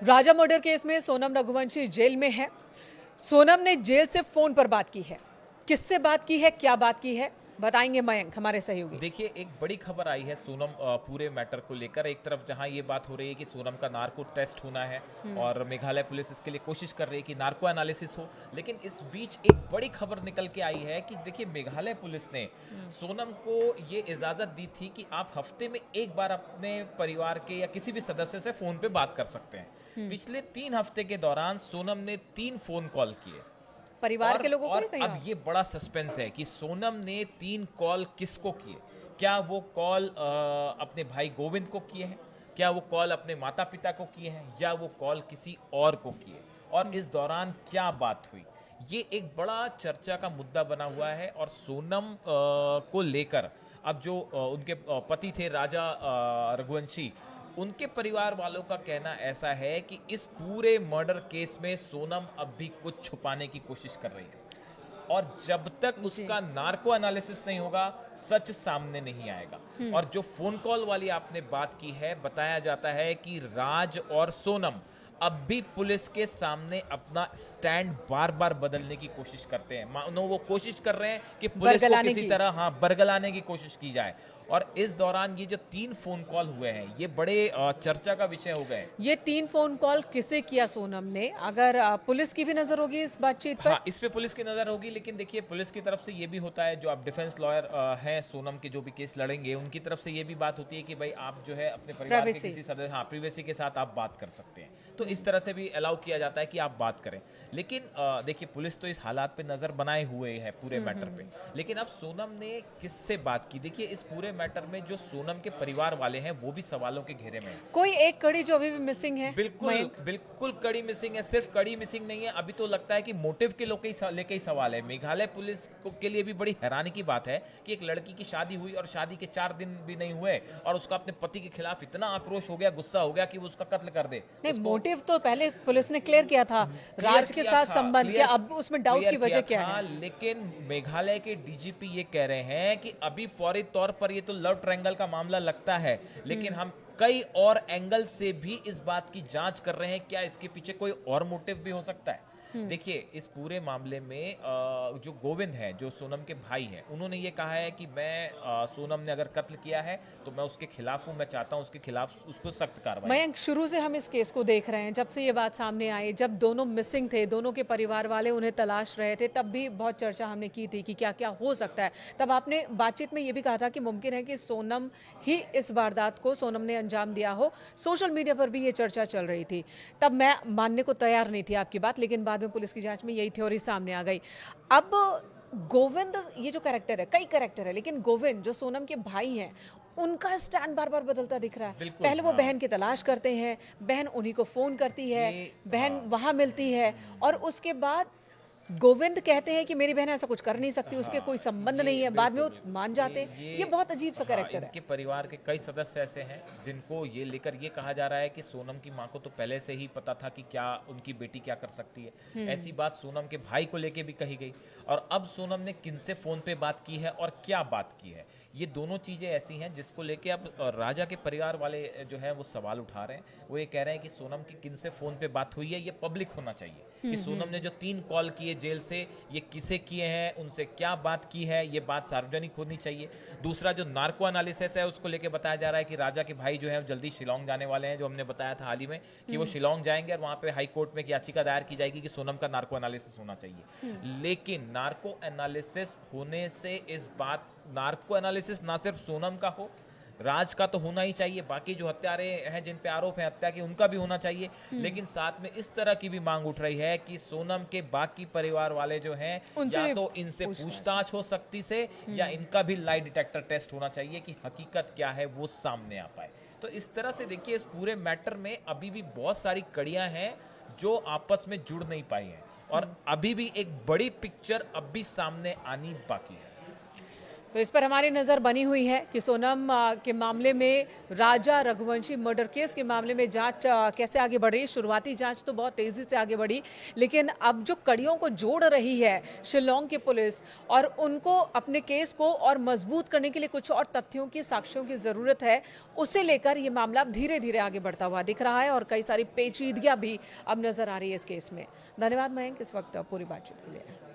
राजा murder case में Sonam Raghuvanshi jail में है। सोनम ने जेल से फोन पर बात की है। किससे बात की है, क्या बात की है, बताएंगे मयंक हमारे सहयोगी। देखिए, एक बड़ी खबर आई है सोनम पूरे मैटर को लेकर। एक तरफ जहां ये बात हो रही है कि सोनम का नार्को टेस्ट होना है और मेघालय पुलिस इसके लिए कोशिश कर रही है कि नार्को एनालिसिस हो, लेकिन इस बीच एक बड़ी खबर निकल के आई है कि देखिए, मेघालय पुलिस ने सोनम को ये इजाज़त दी थी कि आप हफ्ते में एक बार अपने परिवार के या किसी भी सदस्य से फ़ोन पे बात कर सकते हैं। पिछले 3 हफ्ते के दौरान सोनम ने 3 फ़ोन कॉल किए। परिवार के लोगों को और ही कहीं अब और? ये बड़ा सस्पेंस है कि सोनम ने 3 कॉल किसको किए। क्या वो कॉल अपने भाई गोविंद को किए हैं, क्या वो कॉल अपने माता पिता को किए हैं, या वो कॉल किसी और को किए, और इस दौरान क्या बात हुई, ये एक बड़ा चर्चा का मुद्दा बना हुआ है। और सोनम को लेकर अब जो उनके पति थे राजा रघुवंशी, उनके परिवार वालों का कहना ऐसा है कि इस पूरे मर्डर केस में सोनम अब भी कुछ छुपाने की कोशिश कर रही है, और जब तक उसका नार्को एनालिसिस नहीं होगा, सच सामने नहीं आएगा। और जो फोन कॉल वाली आपने बात की है, बताया जाता है कि राज और सोनम अब भी पुलिस के सामने अपना स्टैंड बार बार बदलने की कोशिश करते हैं। मानो वो कोशिश कर रहे हैं कि पुलिस को बरगलाने किसी की। तरह बरगलाने की कोशिश की जाए। और इस दौरान ये जो 3 फोन कॉल हुए हैं, ये बड़े चर्चा का विषय हो गए। ये 3 फोन कॉल किसे किया सोनम ने? अगर पुलिस की भी नजर होगी इस बातचीत पर। हाँ, इस पे पुलिस की नज़र होगी, लेकिन देखिए, पुलिस की तरफ से ये भी होता है, जो आप डिफेंस लॉयर हैं सोनम के, जो भी केस लड़ेंगे, उनकी तरफ से ये भी बात होती है कि भाई आप जो है अपने परिवार के प्राइवेसी। किसी सदस्य, प्रिवेसी के साथ आप बात कर सकते हैं। तो इस तरह से भी अलाउ किया जाता है कि आप बात करें। लेकिन देखिए, पुलिस तो इस हालात पे नज़र बनाए हुए है पूरे मैटर पे। लेकिन अब सोनम ने किससे बात की? देखिए, इस पूरे मैटर में जो सोनम के परिवार वाले हैं, वो भी सवालों के घेरे में हैं। कोई एक कड़ी जो अभी भी मिसिंग है बिल्कुल मयंक। बिल्कुल कड़ी मिसिंग है। सिर्फ कड़ी मिसिंग नहीं है, अभी तो लगता है कि मोटिव के लेके ही सवाल है। मेघालय पुलिस के लिए भी बड़ी हैरानी की बात है कि एक लड़की की शादी हुई और शादी के 4 दिन भी नहीं हुए और उसका अपने पति के खिलाफ इतना आक्रोश हो गया, गुस्सा हो गया कि वो उसका कत्ल कर दे। नहीं, उसको मोटिव तो पहले पुलिस ने क्लियर किया था, राज के साथ संबंध क्या, अब उसमें डाउट की वजह क्या है? लेकिन मेघालय के डीजीपी ये कह रहे हैं कि अभी फौरी तौर पर ये तो लव ट्रायंगल का मामला लगता है, लेकिन हम कई और एंगल से भी इस बात की जांच कर रहे हैं, क्या इसके पीछे कोई और मोटिव भी हो सकता है। देखिए, इस पूरे मामले में जो गोविंद है, जो सोनम के भाई हैं, उन्होंने ये कहा है कि मैं सोनम ने अगर कत्ल किया है तो मैं उसके खिलाफ हूं, मैं चाहता हूं उसके खिलाफ उसको सख्त कार्रवाई। मयंक, शुरू से हम इस केस को देख रहे हैं, जब से ये बात सामने आई, जब दोनों मिसिंग थे, दोनों के परिवार वाले उन्हें तलाश रहे थे, तब भी बहुत चर्चा हमने की थी कि क्या क्या हो सकता है। तब आपने बातचीत में ये भी कहा था कि मुमकिन है कि सोनम ही इस वारदात को, सोनम ने अंजाम दिया हो। सोशल मीडिया पर भी ये चर्चा चल रही थी। तब मैं मानने को तैयार नहीं थी आपकी बात, लेकिन बाद में पुलिस की जांच में यही थ्योरी सामने आ गई। अब गोविंद, ये जो कैरेक्टर है, कई कैरेक्टर है, लेकिन गोविंद जो सोनम के भाई हैं, उनका स्टैंड बार बार बदलता दिख रहा है। बिल्कुल, पहले वो हाँ। बहन की तलाश करते हैं, बहन उन्हीं को फोन करती है, बहन हाँ। वहां मिलती है, और उसके बाद गोविंद कहते हैं कि मेरी बहन ऐसा कुछ कर नहीं सकती, उसके कोई संबंध नहीं है। बाद में वो मान जाते हैं। ये बहुत अजीब सा कैरेक्टर है। इनके परिवार के कई सदस्य ऐसे हैं जिनको ये लेकर ये कहा जा रहा है कि सोनम की माँ को तो पहले से ही पता था कि क्या उनकी बेटी क्या कर सकती है। ऐसी बात सोनम के भाई को लेके भी कही गई। और अब सोनम ने किनसे फोन पे बात की है और क्या बात की है, ये दोनों चीजें ऐसी हैं जिसको लेके अब राजा के परिवार वाले जो है वो सवाल उठा रहे हैं। वो ये कह रहे हैं कि सोनम की किनसे फोन पे बात हुई है, ये पब्लिक होना चाहिए कि सोनम ने जो 3 कॉल किए जेल से, ये किसे किए हैं, उनसे क्या बात की है, ये बात सार्वजनिक होनी चाहिए। दूसरा, जो नार्को एनालिसिस है, उसको लेके बताया जा रहा है कि राजा के भाई जो है जल्दी शिलोंग जाने वाले हैं, जो हमने बताया था हाल ही में कि वो शिलोंग जाएंगे और वहां पे हाई कोर्ट में एक याचिका दायर की जाएगी कि सोनम का नार्को एनालिसिस होना चाहिए। लेकिन नार्को एनालिसिस होने से नार्को एनालिसिस ना सिर्फ सोनम का हो, राज का तो होना ही चाहिए, बाकी जो हत्यारे हैं जिन पे आरोप है हत्या के, उनका भी होना चाहिए। लेकिन साथ में इस तरह की भी मांग उठ रही है कि सोनम के बाकी परिवार वाले जो हैं, उनसे या भी तो इनसे पूछताछ। पूछताछ हो सकती से, या इनका भी लाई डिटेक्टर टेस्ट होना चाहिए कि हकीकत क्या है वो सामने आ पाए। तो इस तरह से देखिए, इस पूरे मैटर में अभी भी बहुत सारी कड़ियां हैं जो आपस में जुड़ नहीं पाई हैं, और अभी भी एक बड़ी पिक्चर अब भी सामने आनी बाकी है। तो इस पर हमारी नज़र बनी हुई है कि सोनम के मामले में, राजा रघुवंशी मर्डर केस के मामले में जांच कैसे आगे बढ़ रही है। शुरुआती जांच तो बहुत तेज़ी से आगे बढ़ी, लेकिन अब जो कड़ियों को जोड़ रही है शिलोंग की पुलिस, और उनको अपने केस को और मजबूत करने के लिए कुछ और तथ्यों की, साक्ष्यों की ज़रूरत है, उसे लेकर ये मामला धीरे धीरे आगे बढ़ता हुआ दिख रहा है और कई सारी पेचीदगियाँ भी अब नज़र आ रही है इस केस में। धन्यवाद मयंक, इस वक्त पूरी बातचीत के लिए।